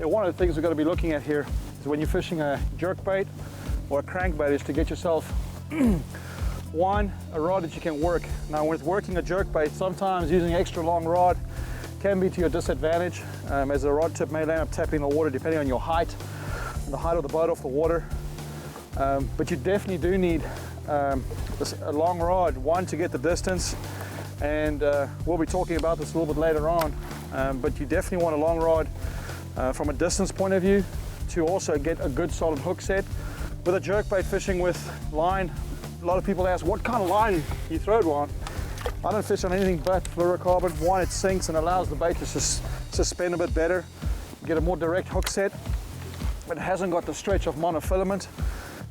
one of the things we've got to be looking at here is when you're fishing a jerkbait or a crankbait is to get yourself one, a rod that you can work. Now with working a jerkbait, sometimes using extra long rod can be to your disadvantage, as the rod tip may end up tapping the water depending on your height and the height of the boat off the water. But you definitely do need a long rod, one, to get the distance, and we'll be talking about this a little bit later on, but you definitely want a long rod from a distance point of view to also get a good solid hook set. With a jerkbait fishing with line, a lot of people ask what kind of line you throw it on. I don't fish on anything but fluorocarbon. One, it sinks and allows the bait to suspend a bit better, get a more direct hook set, but it hasn't got the stretch of monofilament.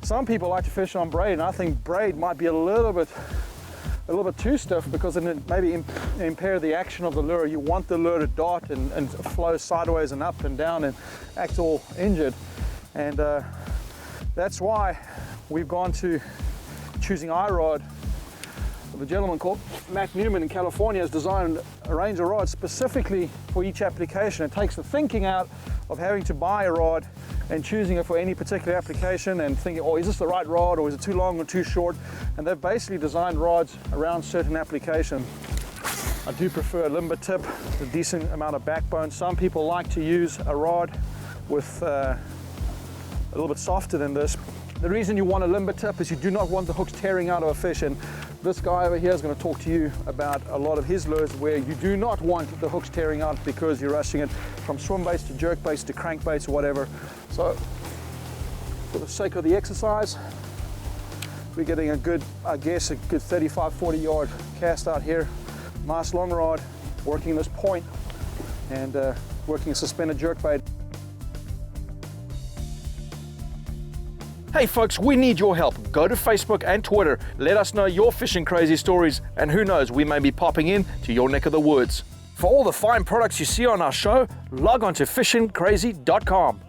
Some people like to fish on braid, and I think braid might be a little bit too stiff because then it maybe impair the action of the lure. You want the lure to dart and flow sideways and up and down and act all injured, and that's why we've gone to choosing iRod. The gentleman called Matt Newman in California has designed a range of rods specifically for each application. It takes the thinking out of having to buy a rod and choosing it for any particular application and thinking, oh, is this the right rod, or is it too long or too short? And they've basically designed rods around certain applications. I do prefer a limber tip, a decent amount of backbone. Some people like to use a rod with a little bit softer than this. The reason you want a limber tip is you do not want the hooks tearing out of a fish, and this guy over here is going to talk to you about a lot of his lures where you do not want the hooks tearing out because you're rushing it from swim baits to jerk baits to crankbaits or whatever. So for the sake of the exercise, we're getting a good, I guess, a good 35-40 yard cast out here. Nice long rod, working this point and working a suspended jerkbait. Hey folks, we need your help. Go to Facebook and Twitter. Let us know your fishing crazy stories, and who knows, we may be popping in to your neck of the woods. For all the fine products you see on our show, log on to fishingcrazy.com.